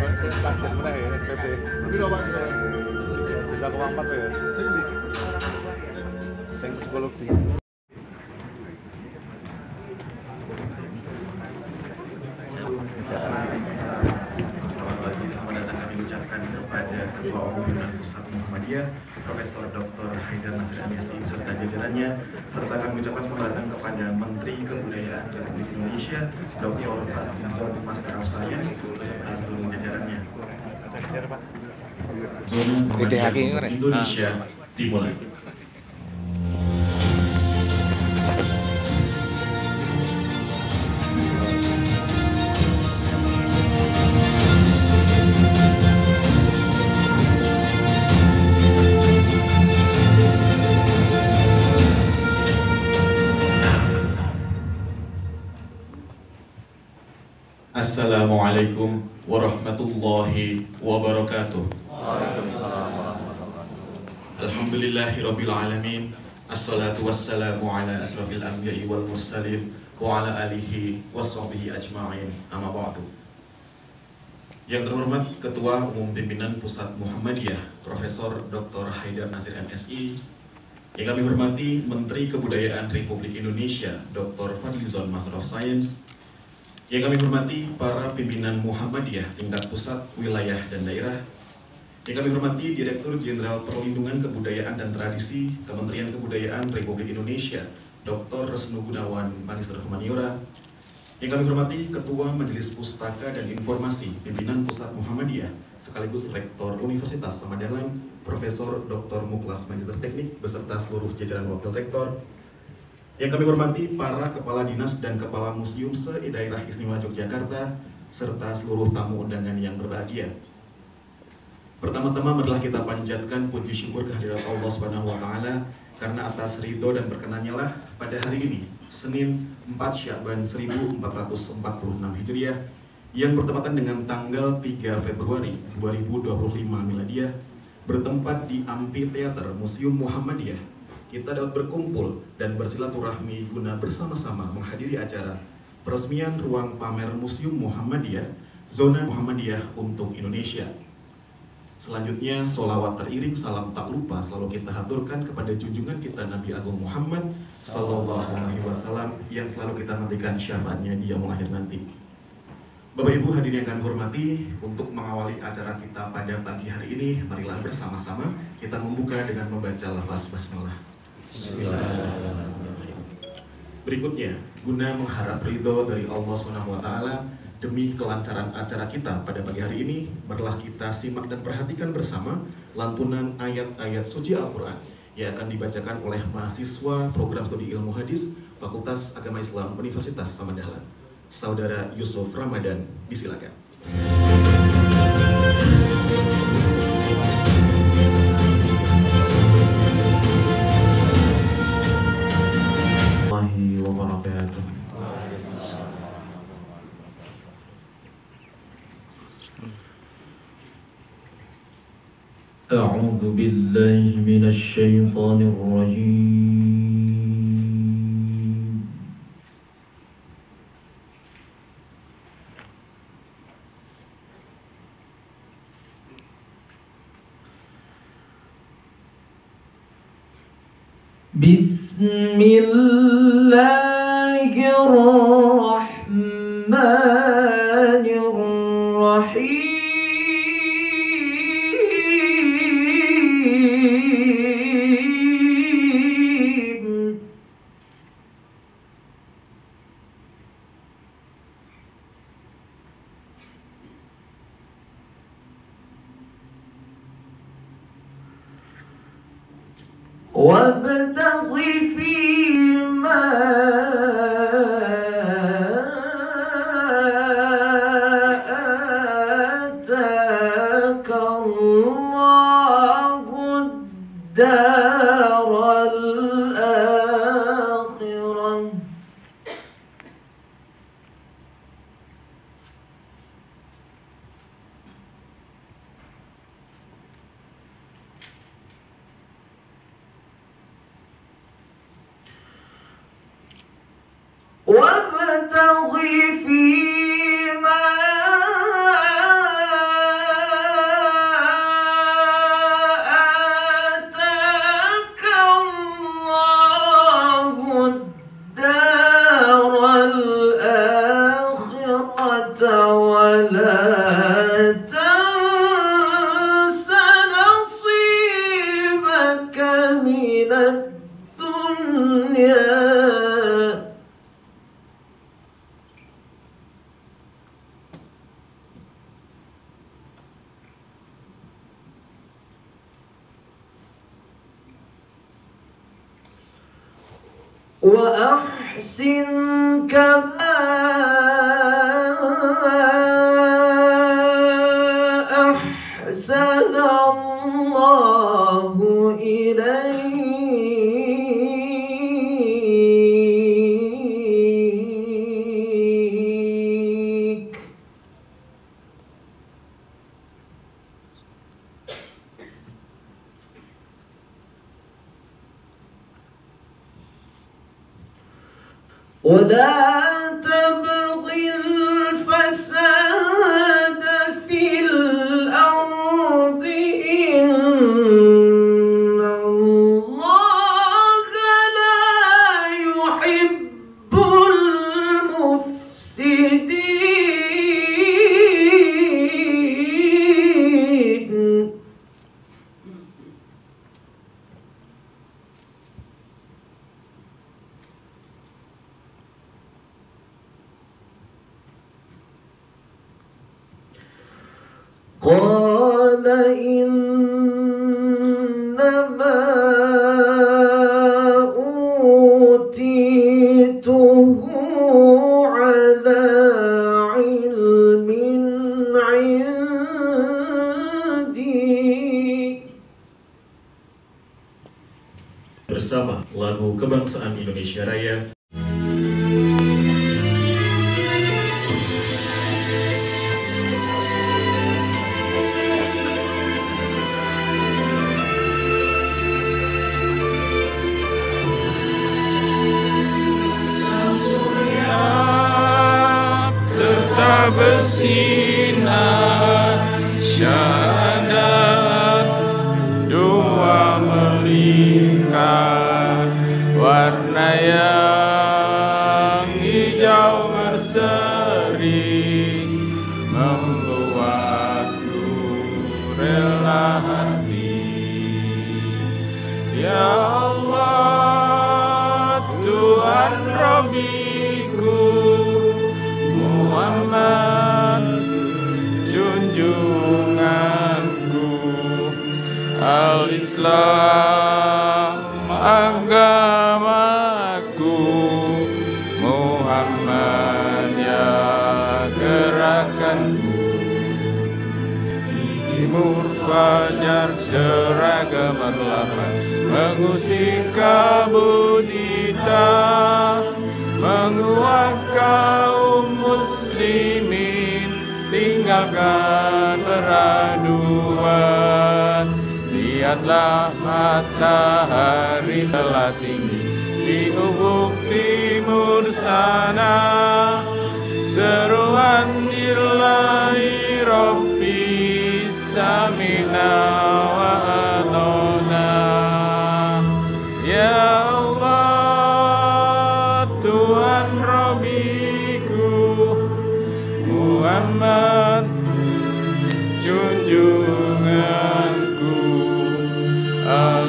Lanjut mana ya SPP? Piro Pak? Juta koma 4 ya. Sing ndi? Sing psikologi. Selamat pagi, selamat datang kami ucapkan kepada Ketua Umum Himpunan Pusat Muhammadiyah, Profesor Dr. Haidar Nasir MSI beserta jajarannya, serta kami ucapkan selamat datang kepada Menteri Kebudayaan Republik Indonesia, Dr. Fadlizon Master of Science beserta seluruh jajarannya. Zona Muhammadiyah Indonesia dimulai. Assalamualaikum warahmatullahi wabarakatuh. Alhamdulillahirabbil alamin. Assalatu wassalamu ala asrafil anbiya'i wal mursalin wa ala alihi washabbihi ajma'in. Amma ba'du. Yang terhormat Ketua Umum Pimpinan Pusat Muhammadiyah, Profesor Dr. Haidar Nasir MSI. Yang kami hormati Menteri Kebudayaan Republik Indonesia, Dr. Fadlizon Master of Science. Yang kami hormati para pimpinan Muhammadiyah tingkat pusat, wilayah, dan daerah. Yang kami hormati Direktur Jenderal Perlindungan Kebudayaan dan Tradisi Kementerian Kebudayaan Republik Indonesia, Dr. Resnu Gunawan Magister Humaniora. Yang kami hormati Ketua Majelis Pustaka dan Informasi Pimpinan Pusat Muhammadiyah sekaligus Rektor Universitas Samadangan, Profesor Dr. Muklas Magister Teknik beserta seluruh jajaran Wakil Rektor. Yang kami hormati para Kepala Dinas dan Kepala Museum se-Daerah Istimewa Yogyakarta serta seluruh tamu undangan yang berbahagia. Pertama-tama marilah kita panjatkan puji syukur kehadirat Allah Subhanahu wa taala karena atas ridho dan berkenannya lah pada hari ini, Senin 4 Sya'ban 1446 Hijriah yang bertepatan dengan tanggal 3 Februari 2025 Miladiah, bertempat di Amphitheater Museum Muhammadiyah. Kita dapat berkumpul dan bersilaturahmi guna bersama-sama menghadiri acara peresmian ruang pamer Museum Muhammadiyah, Zona Muhammadiyah untuk Indonesia. Selanjutnya, sholawat teriring salam tak lupa selalu kita haturkan kepada junjungan kita Nabi Agung Muhammad Sallallahu Alaihi Wasallam yang selalu kita nantikan syafaatnya di yaumul akhir nanti. Bapak Ibu hadirin yang kami hormati, untuk mengawali acara kita pada pagi hari ini, marilah bersama-sama kita membuka dengan membaca lafaz basmalah. Bismillahirrahmanirrahim. Berikutnya, guna mengharap ridho dari Allah SWT demi kelancaran acara kita pada pagi hari ini, marilah kita simak dan perhatikan bersama lantunan ayat-ayat suci Al-Quran yang akan dibacakan oleh mahasiswa program studi ilmu hadis Fakultas Agama Islam Universitas Samadangan, Saudara Yusuf Ramadan. Disilakan. أعوذ بالله من الشيطان الرجيم. بسم الله الرحمن الرحيم. وابتغ فيما آتاك الله الدار الآخرة وابتغ فيما آتاك الله الدار الآخرة وابتغ فيما آتاك الله الدار الآخرة ولا تنس نصيبك من الدنيا وأحسن كما أحسن الله إليك ولا تبغي الفساد في الأرض ولا تعثوا في الأرض مفسدين الدنيا وأحسن كما أحسن الله إليك ولا تبغ الفساد في الأرض إن الله لا يحب المفسدين قال إنما أوتيته على علم عندي. Bersama lagu kebangsaan Indonesia Raya. Bersinar syahadat dua melingkar, warna yang hijau berseri membuatku rela hati. Ya Allah, Tuhan Rabbiku, Muhammad junjunganku, Al-Islam agamaku, Muhammad ya gerakanku. Timur fajar cerah gemerlapan, mengusir kabut hitam, menguat kaum muslimin, tinggalkan peraduan. Lihatlah matahari telah tinggi di ufuk timur sana, seruan ilahi Rabbi samina wa atona. Ya Allah, Tuhan Rabbiku, Muhammad junjunganku,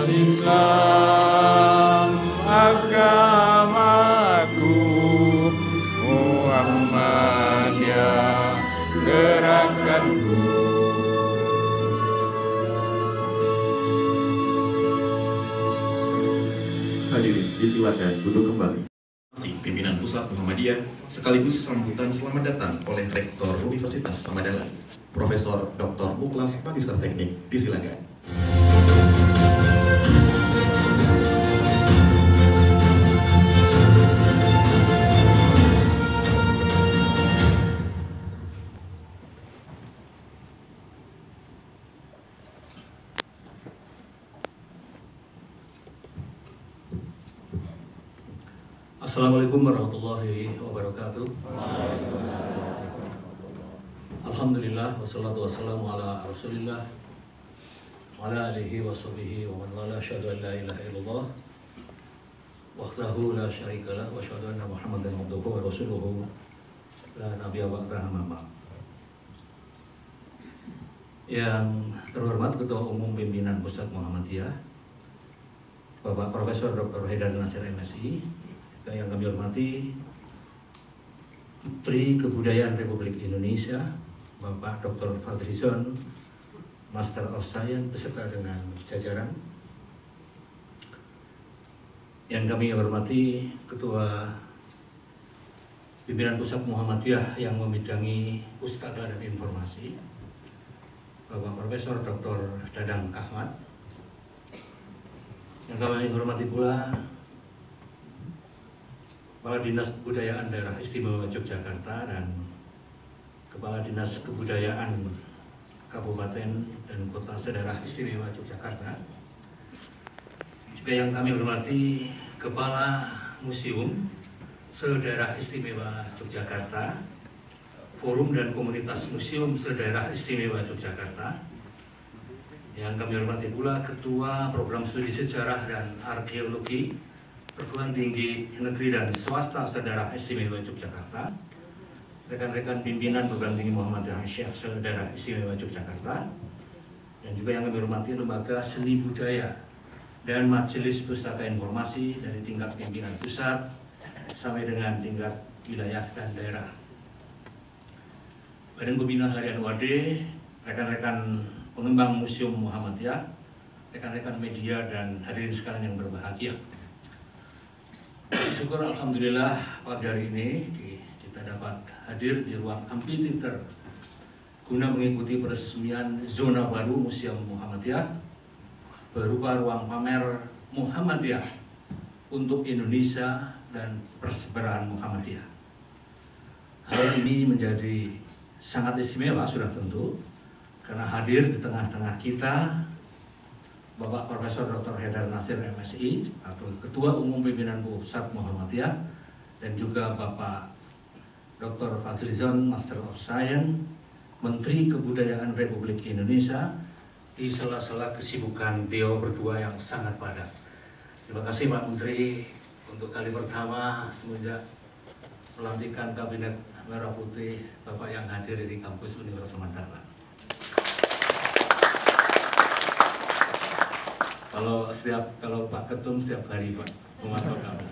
Al-Islam agamaku, Muhammad ya gerakanku. Hadirin, disilakan duduk kembali. Pimpinan Pusat Muhammadiyah sekaligus sambutan selamat datang oleh Rektor Universitas Samadalan, Profesor Dr. Muklas Magister Teknik. Disilakan. Assalamualaikum warahmatullahi wabarakatuh. Alhamdulillah wassalatu wassalamu ala Rasulillah wa ala alihi wa sahbihi wa man wala, asyhadu an la ilaha illallah wahdahu la syarikalah wa asyhadu anna Muhammadan abduhu wa rasuluhu la nabiyya ba'dahu amma ba'd. Yang terhormat Ketua Umum Pimpinan Pusat Muhammadiyah, Bapak Profesor Dr. Haidar Nasir MSI, yang kami hormati Menteri Kebudayaan Republik Indonesia, Bapak Dr. Fadlizon, Master of Science beserta dengan jajaran. Yang kami hormati Ketua Pimpinan Pusat Muhammadiyah yang membidangi Pustaka dan Informasi, Bapak Profesor Dr. Dadang Kahmat. Yang kami hormati pula Kepala Dinas Kebudayaan Daerah Istimewa Yogyakarta dan Kepala Dinas Kebudayaan Kabupaten dan Kota Daerah Istimewa Yogyakarta. Juga yang kami hormati Kepala Museum Sedaerah Istimewa Yogyakarta, Forum dan Komunitas Museum Sedaerah Istimewa Yogyakarta. Yang kami hormati pula Ketua Program Studi Sejarah dan Arkeologi Perguruan Tinggi Negeri dan Swasta Sedaerah Istimewa Yogyakarta, rekan-rekan pimpinan Perguruan Tinggi Muhammadiyah Syekh Sedaerah Istimewa Yogyakarta, dan juga yang kami hormati Lembaga Seni Budaya dan Majelis Pustaka Informasi dari tingkat pimpinan pusat sampai dengan tingkat wilayah dan daerah. Badan Pembina Harian WAD, rekan-rekan pengembang Museum Muhammadiyah, rekan-rekan media dan hadirin sekalian yang berbahagia. Syukur alhamdulillah pada hari ini kita dapat hadir di ruang amphitheater guna mengikuti peresmian zona baru Museum Muhammadiyah berupa ruang pamer Muhammadiyah untuk Indonesia dan persebaran Muhammadiyah. Hal ini menjadi sangat istimewa sudah tentu karena hadir di tengah-tengah kita Bapak Profesor Dr. Haidar Nasir MSI atau Ketua Umum Pimpinan Pusat Muhammadiyah, dan juga Bapak Dr. Fadlizon, Master of Science, Menteri Kebudayaan Republik Indonesia, di sela-sela kesibukan beliau berdua yang sangat padat. Terima kasih Pak Menteri untuk kali pertama semenjak pelantikan Kabinet Merah Putih Bapak yang hadir di kampus Universitas Mandala. Kalau Pak Ketum setiap hari Pak memantau kami.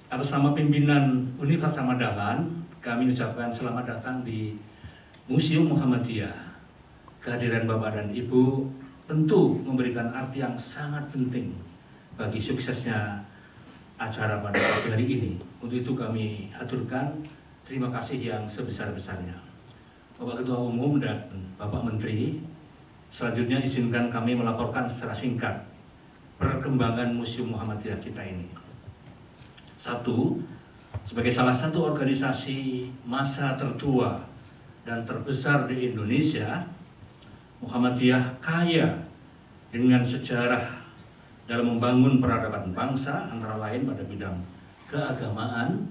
Atas nama pimpinan Universitas Mandala, kami ucapkan selamat datang di Museum Muhammadiyah. Kehadiran Bapak dan Ibu tentu memberikan arti yang sangat penting bagi suksesnya acara pada pagi hari ini. Untuk itu kami haturkan terima kasih yang sebesar-besarnya. Bapak Ketua Umum dan Bapak Menteri, selanjutnya izinkan kami melaporkan secara singkat perkembangan Museum Muhammadiyah kita ini. 1. Sebagai salah satu organisasi massa tertua dan terbesar di Indonesia, Muhammadiyah kaya dengan sejarah dalam membangun peradaban bangsa, antara lain pada bidang keagamaan,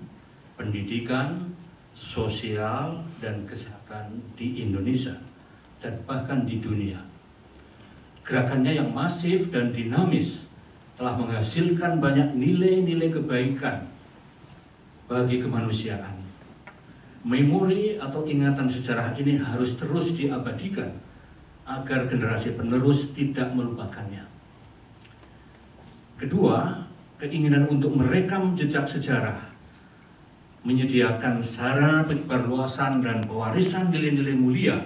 pendidikan, sosial, dan kesehatan di Indonesia dan bahkan di dunia. Gerakannya yang masif dan dinamis telah menghasilkan banyak nilai-nilai kebaikan bagi kemanusiaan. Memori atau ingatan sejarah ini harus terus diabadikan agar generasi penerus tidak melupakannya. Kedua, keinginan untuk merekam jejak sejarah, menyediakan sarana perluasan dan pewarisan nilai-nilai mulia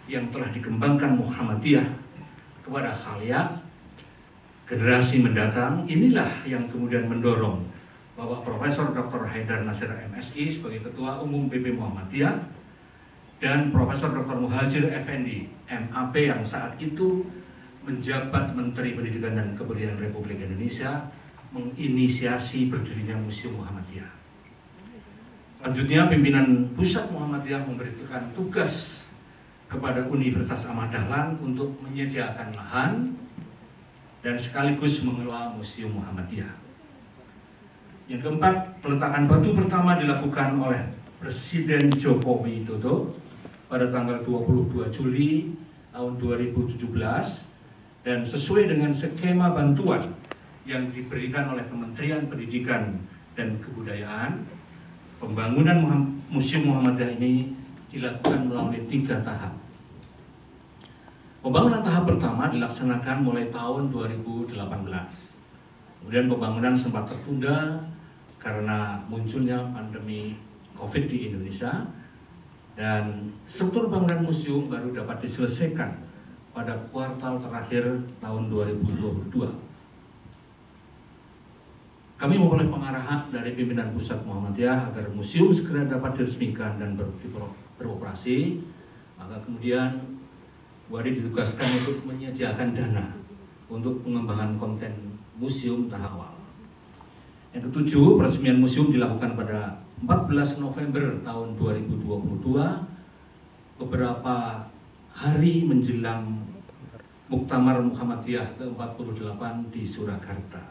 yang telah dikembangkan Muhammadiyah kepada khalayak generasi mendatang. Inilah yang kemudian mendorong Bapak Profesor Dr. Haidar Nasir MSI sebagai Ketua Umum PP Muhammadiyah dan Profesor Dr. Muhajir Effendi MAP yang saat itu menjabat Menteri Pendidikan dan Kebudayaan Republik Indonesia menginisiasi berdirinya Museum Muhammadiyah. Selanjutnya, pimpinan Pusat Muhammadiyah memberikan tugas kepada Universitas Ahmad Dahlan untuk menyediakan lahan dan sekaligus mengelola Museum Muhammadiyah. Yang keempat, peletakan batu pertama dilakukan oleh Presiden Joko Widodo pada tanggal 22 Juli tahun 2017 dan sesuai dengan skema bantuan yang diberikan oleh Kementerian Pendidikan dan Kebudayaan. Pembangunan Museum Muhammadiyah ini dilakukan melalui 3 tahap. Pembangunan tahap pertama dilaksanakan mulai tahun 2018. Kemudian pembangunan sempat tertunda karena munculnya pandemi COVID di Indonesia, dan struktur bangunan museum baru dapat diselesaikan pada kuartal terakhir tahun 2022. Kami memperoleh pengarahan dari pimpinan pusat Muhammadiyah agar museum segera dapat diresmikan dan beroperasi. Maka kemudian Bu Adi ditugaskan untuk menyediakan dana untuk pengembangan konten museum tahap awal. Yang ketujuh, peresmian museum dilakukan pada 14 November tahun 2022, beberapa hari menjelang Muktamar Muhammadiyah ke-48 di Surakarta,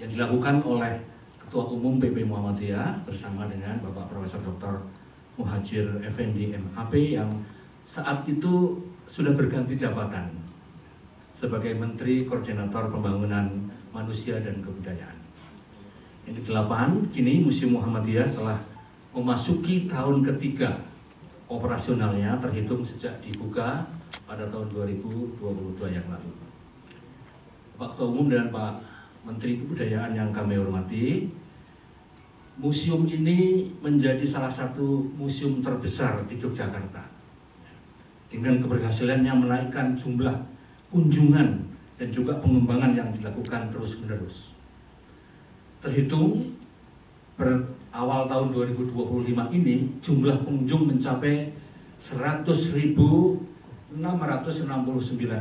yang dilakukan oleh Ketua Umum PP Muhammadiyah bersama dengan Bapak Profesor Dr. Muhajir Effendi MAP yang saat itu sudah berganti jabatan sebagai Menteri Koordinator Pembangunan Manusia dan Kebudayaan. Yang ke-8, kini Museum Muhammadiyah telah memasuki tahun ketiga operasionalnya terhitung sejak dibuka pada tahun 2022 yang lalu. Pak Ketua Umum dan Pak Menteri Kebudayaan yang kami hormati, museum ini menjadi salah satu museum terbesar di Yogyakarta dengan keberhasilannya menaikkan jumlah kunjungan dan juga pengembangan yang dilakukan terus-menerus. Terhitung per awal tahun 2025 ini jumlah pengunjung mencapai 100.669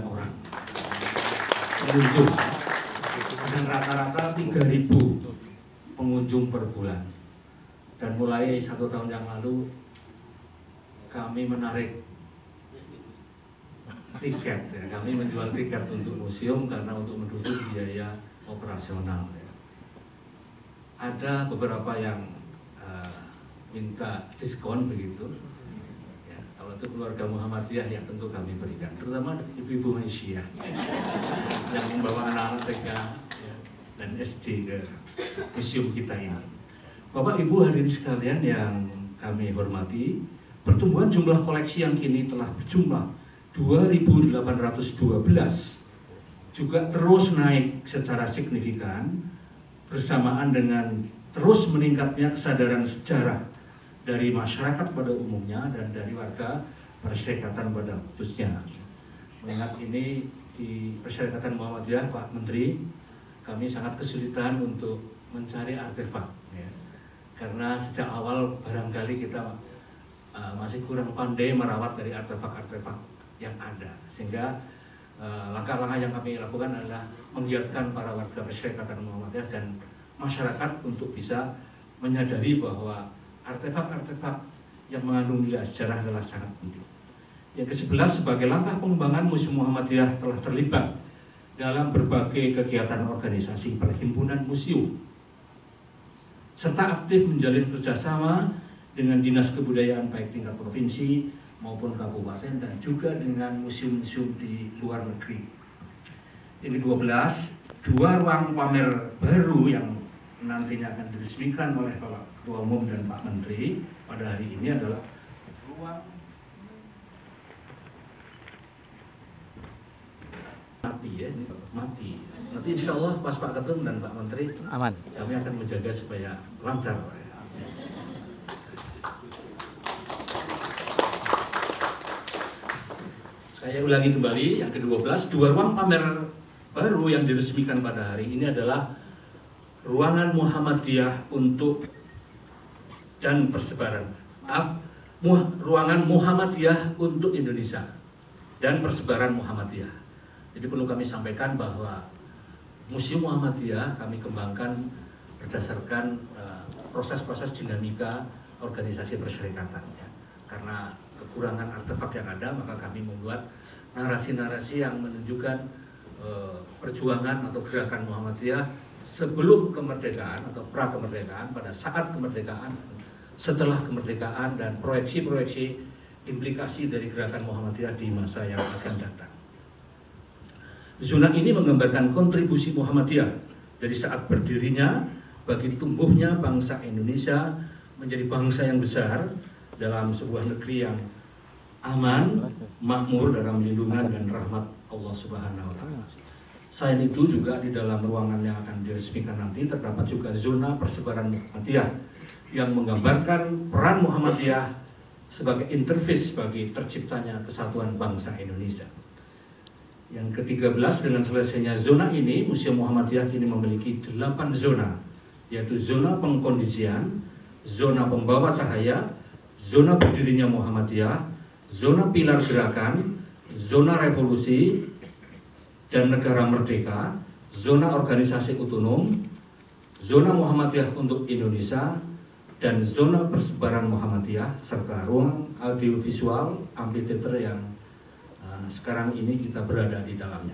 orang pengunjung, dengan rata-rata 3.000 pengunjung per bulan. Dan mulai 1 tahun yang lalu kami menarik tiket, ya. Kami menjual tiket untuk museum karena untuk mendukung biaya operasional, ya. Ada beberapa yang minta diskon begitu, ya. Kalau itu keluarga Muhammadiyah yang tentu kami berikan, terutama ibu-ibu Malaysia yang membawa anak-anak TK dan SD ke museum kita ini. Bapak Ibu hadirin sekalian yang kami hormati, pertumbuhan jumlah koleksi yang kini telah berjumlah 2.812 juga terus naik secara signifikan bersamaan dengan terus meningkatnya kesadaran sejarah dari masyarakat pada umumnya dan dari warga Perserikatan pada khususnya. Mengingat ini di Perserikatan Muhammadiyah, Pak Menteri, kami sangat kesulitan untuk mencari artefak, ya. Karena sejak awal barangkali kita masih kurang pandai merawat dari artefak-artefak yang ada, sehingga langkah-langkah yang kami lakukan adalah menggiatkan para warga Perserikatan Muhammadiyah dan masyarakat untuk bisa menyadari bahwa artefak-artefak yang mengandung nilai sejarah adalah sangat penting. Yang ke-11, sebagai langkah pengembangan Museum Muhammadiyah telah terlibat dalam berbagai kegiatan organisasi perhimpunan museum, serta aktif menjalin kerjasama dengan Dinas Kebudayaan baik tingkat provinsi maupun kabupaten dan juga dengan museum-museum di luar negeri. Ini 12, 2 ruang pamer baru yang nantinya akan diresmikan oleh Bapak Ketua Umum dan Pak Menteri pada hari ini adalah ruang mati, ya, ini mati. Nanti insya Allah pas Pak Ketum dan Pak Menteri aman, kami akan menjaga supaya lancar. Saya ulangi kembali yang ke-12, 2 ruang pamer baru yang diresmikan pada hari ini adalah ruangan Muhammadiyah untuk dan persebaran. Ruangan Muhammadiyah untuk Indonesia dan persebaran Muhammadiyah. Jadi perlu kami sampaikan bahwa Museum Muhammadiyah kami kembangkan berdasarkan proses-proses dinamika organisasi perserikatan, ya. Karena kekurangan artefak yang ada, maka kami membuat narasi-narasi yang menunjukkan perjuangan atau gerakan Muhammadiyah sebelum kemerdekaan atau pra-kemerdekaan, pada saat kemerdekaan, setelah kemerdekaan, dan proyeksi-proyeksi implikasi dari gerakan Muhammadiyah di masa yang akan datang. Zona ini menggambarkan kontribusi Muhammadiyah dari saat berdirinya bagi tumbuhnya bangsa Indonesia menjadi bangsa yang besar dalam sebuah negeri yang aman, makmur dalam lindungan dan rahmat Allah Subhanahu wa taala. Selain itu juga di dalam ruangan yang akan diresmikan nanti terdapat juga zona persebaran Muhammadiyah yang menggambarkan peran Muhammadiyah sebagai interface bagi terciptanya kesatuan bangsa Indonesia. Yang ke-13, dengan selesainya zona ini, Museum Muhammadiyah kini memiliki 8 zona, yaitu zona pengkondisian, zona pembawa cahaya, zona berdirinya Muhammadiyah, zona pilar gerakan, zona revolusi dan negara merdeka, zona organisasi otonom, zona Muhammadiyah untuk Indonesia, dan zona persebaran Muhammadiyah, serta ruang audiovisual amphitheater yang sekarang ini kita berada di dalamnya.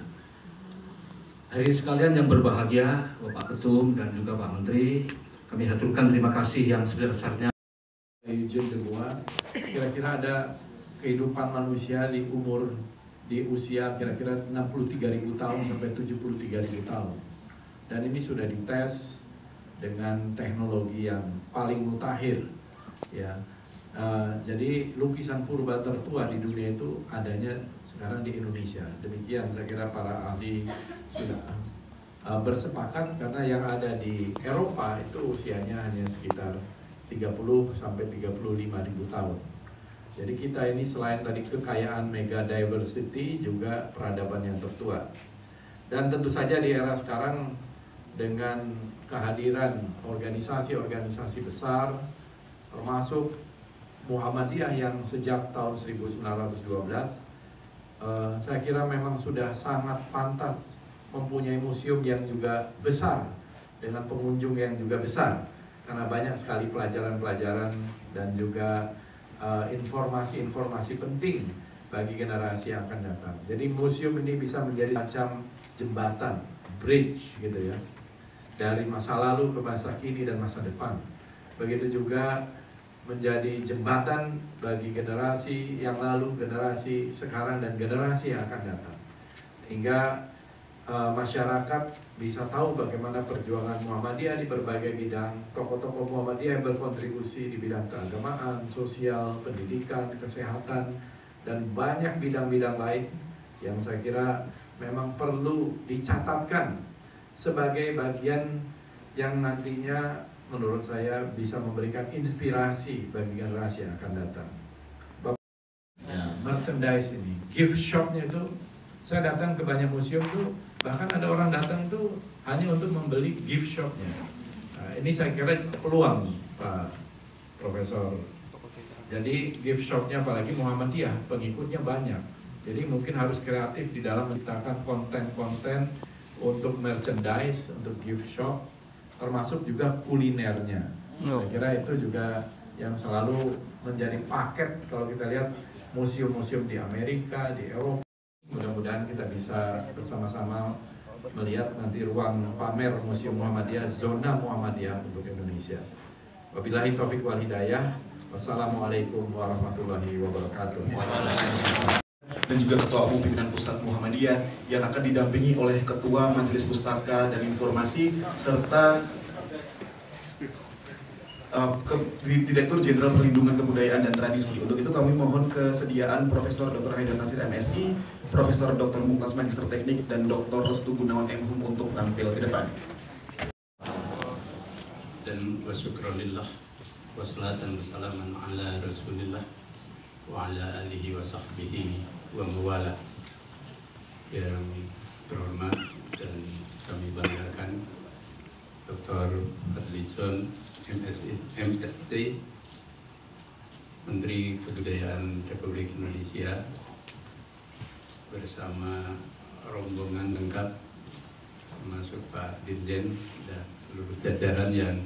Hadirin sekalian yang berbahagia, Bapak Ketum dan juga Pak Menteri, kami haturkan terima kasih yang sebesar-besarnya. Eugene de Bois, kira-kira ada kehidupan manusia di usia kira-kira 63.000 tahun sampai 73.000 tahun. Dan ini sudah dites dengan teknologi yang paling mutakhir, ya. Jadi lukisan purba tertua di dunia itu adanya sekarang di Indonesia. Demikian saya kira para ahli sudah bersepakat, karena yang ada di Eropa itu usianya hanya sekitar 30 sampai 35.000 tahun. Jadi kita ini selain tadi kekayaan mega diversity, juga peradaban yang tertua. Dan tentu saja di era sekarang dengan kehadiran organisasi-organisasi besar termasuk Muhammadiyah yang sejak tahun 1912, saya kira memang sudah sangat pantas mempunyai museum yang juga besar dengan pengunjung yang juga besar, karena banyak sekali pelajaran-pelajaran dan juga informasi-informasi penting bagi generasi yang akan datang. Jadi museum ini bisa menjadi macam jembatan, bridge gitu ya, dari masa lalu ke masa kini dan masa depan. Begitu juga menjadi jembatan bagi generasi yang lalu, generasi sekarang, dan generasi yang akan datang. Sehingga masyarakat bisa tahu bagaimana perjuangan Muhammadiyah di berbagai bidang, tokoh-tokoh Muhammadiyah yang berkontribusi di bidang keagamaan, sosial, pendidikan, kesehatan, dan banyak bidang-bidang lain yang saya kira memang perlu dicatatkan sebagai bagian yang nantinya menurut saya bisa memberikan inspirasi bagi generasi yang akan datang. Merchandise ini, gift shopnya itu, saya datang ke banyak museum tuh, bahkan ada orang datang tuh hanya untuk membeli gift shopnya. Nah, ini saya kira peluang Pak Profesor. Jadi gift shopnya apalagi Muhammadiyah, pengikutnya banyak. Jadi mungkin harus kreatif di dalam menciptakan konten-konten untuk merchandise, untuk gift shop, termasuk juga kulinernya. Saya kira itu juga yang selalu menjadi paket kalau kita lihat museum-museum di Amerika, di Eropa. Mudah-mudahan kita bisa bersama-sama melihat nanti ruang pamer Museum Muhammadiyah, zona Muhammadiyah untuk Indonesia. Wabillahi taufiq wal hidayah. Wassalamualaikum warahmatullahi wabarakatuh. Dan juga Ketua Umum Pimpinan Pusat Muhammadiyah yang akan didampingi oleh Ketua Majelis Pustaka dan Informasi serta Direktur Jenderal Perlindungan Kebudayaan dan Tradisi. Untuk itu kami mohon kesediaan Profesor Dr. Haidar Nasir MSI, Profesor Dr. Muklas Magister Teknik, dan Dr. Restu Gunawan MHum untuk tampil ke depan. Dan wasyukurillah wassalatan wassalaman ala rasulillah wa ala alihi wa sahbihi wa mawala. Yang terhormat dan kami banggakan Dr. Fadlizon MSc, Menteri Kebudayaan Republik Indonesia, bersama rombongan lengkap termasuk Pak Dirjen dan seluruh jajaran yang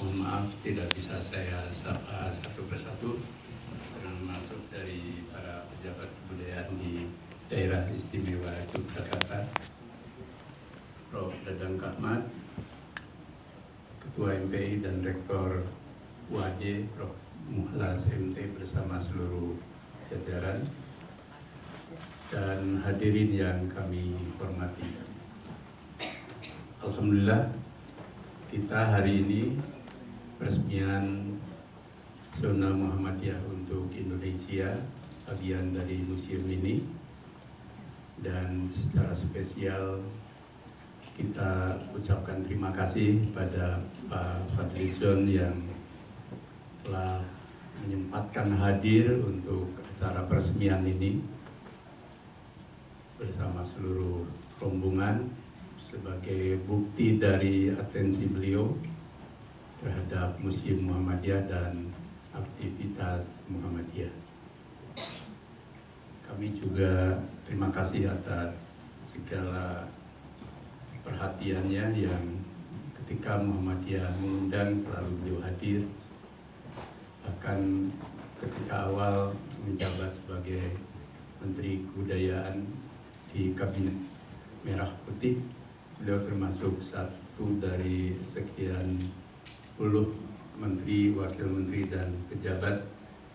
mohon maaf tidak bisa saya sapa satu persatu, termasuk dari para pejabat kebudayaan di Daerah Istimewa Yogyakarta, Prof. Dadang Kahmat, Ketua MPI dan Rektor UAD, Prof. Muhlas MT bersama seluruh jajaran, dan hadirin yang kami hormati. Alhamdulillah, kita hari ini peresmian zona Muhammadiyah untuk Indonesia bagian dari museum ini. Dan secara spesial kita ucapkan terima kasih pada Pak Fadlizon yang telah menyempatkan hadir untuk acara peresmian ini bersama seluruh rombongan sebagai bukti dari atensi beliau terhadap Museum Muhammadiyah dan aktivitas Muhammadiyah. Kami juga terima kasih atas segala perhatiannya yang ketika Muhammadiyah mengundang selalu beliau hadir. Bahkan ketika awal menjabat sebagai Menteri Kebudayaan di Kabinet Merah Putih, beliau termasuk satu dari sekian puluh menteri, wakil menteri, dan pejabat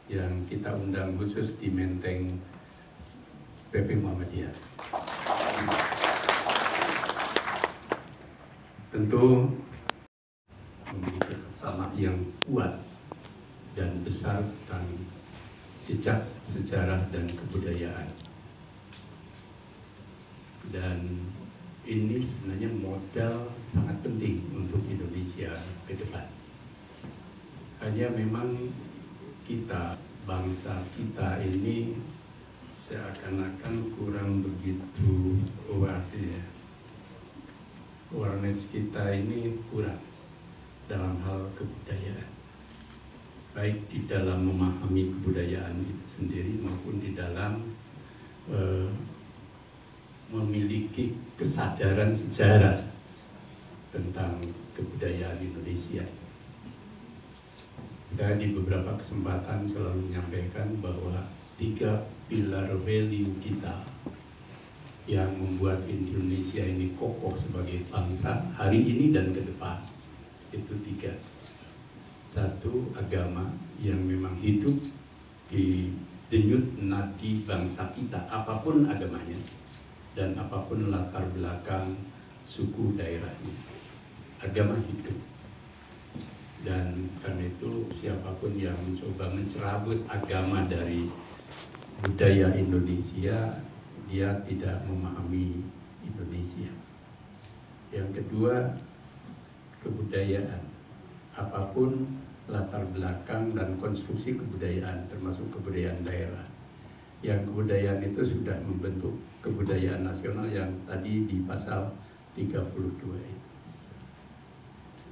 yang kita undang khusus di Menteng PP Muhammadiyah. Tentu memiliki kesamaan yang kuat dan besar tentang jejak sejarah dan kebudayaan. Dan ini sebenarnya modal sangat penting untuk Indonesia ke depan. Hanya memang kita, bangsa kita ini seakan-akan kurang begitu awareness kita ini kurang dalam hal kebudayaan, baik di dalam memahami kebudayaan itu sendiri maupun di dalam memiliki kesadaran sejarah tentang kebudayaan Indonesia. Saya di beberapa kesempatan selalu menyampaikan bahwa 3 pilar value kita yang membuat Indonesia ini kokoh sebagai bangsa hari ini dan ke depan itu 3. 1, agama yang memang hidup di denyut nadi bangsa kita, apapun agamanya dan apapun latar belakang suku daerahnya. Agama hidup. Dan karena itu siapapun yang mencoba mencerabut agama dari budaya Indonesia, dia tidak memahami Indonesia. Yang kedua, kebudayaan. Apapun latar belakang dan konstruksi kebudayaan, termasuk kebudayaan daerah. Yang kebudayaan itu sudah membentuk kebudayaan nasional yang tadi di pasal 32 itu.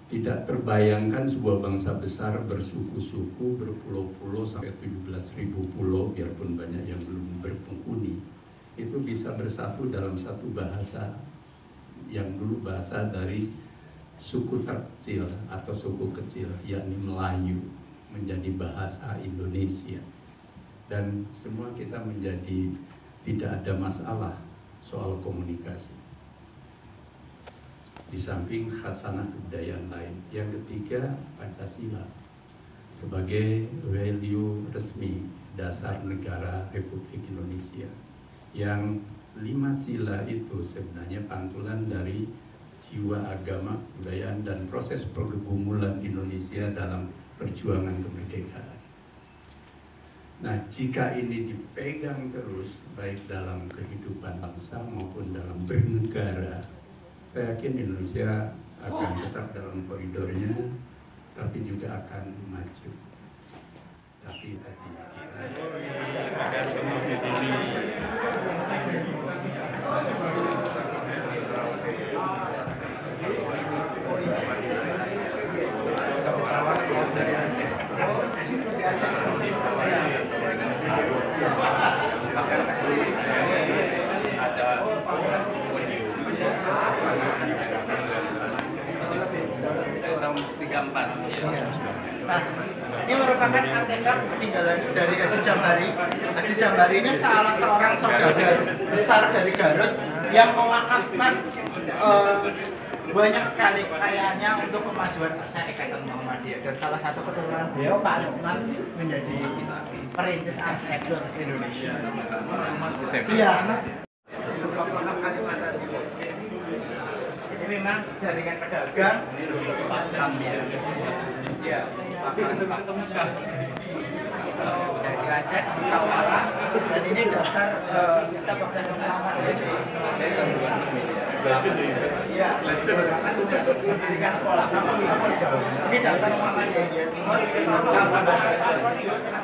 Tidak terbayangkan sebuah bangsa besar bersuku-suku, berpulau-pulau sampai 17.000 pulau, biarpun banyak yang belum berpenghuni, itu bisa bersatu dalam satu bahasa yang dulu bahasa dari suku terkecil atau suku kecil, yakni Melayu, menjadi bahasa Indonesia. Dan semua kita menjadi tidak ada masalah soal komunikasi. Di samping khasanah kebudayaan lain. Yang ketiga, Pancasila sebagai value resmi dasar negara Republik Indonesia. Yang 5 sila itu sebenarnya pantulan dari jiwa agama, kebudayaan, dan proses pergumulan Indonesia dalam perjuangan kemerdekaan. Nah, jika ini dipegang terus, baik dalam kehidupan bangsa maupun dalam bernegara, saya yakin Indonesia akan tetap dalam koridornya, tapi juga akan maju. Tapi tadi agar semua di sini Nah, ini merupakan artefak peninggalan dari Haji Jambari. Haji Jambari ini salah seorang saudagar besar dari Garut yang mewakafkan banyak sekali kekayaannya untuk kemajuan Perserikatan Muhammadiyah. Dan salah satu keturunan beliau, Pak Lukman, menjadi perintis arsitektur Indonesia. Iya. Ini memang jaringan pedagang Pak Sambil. Ya, Pak. di Aceh, di Kawala, dan ini daftar kita bakal Muhammadiyah. Iya, kan sudah mendirikan sekolah. Ini daftar Muhammadiyah Timur tahun 1997 telah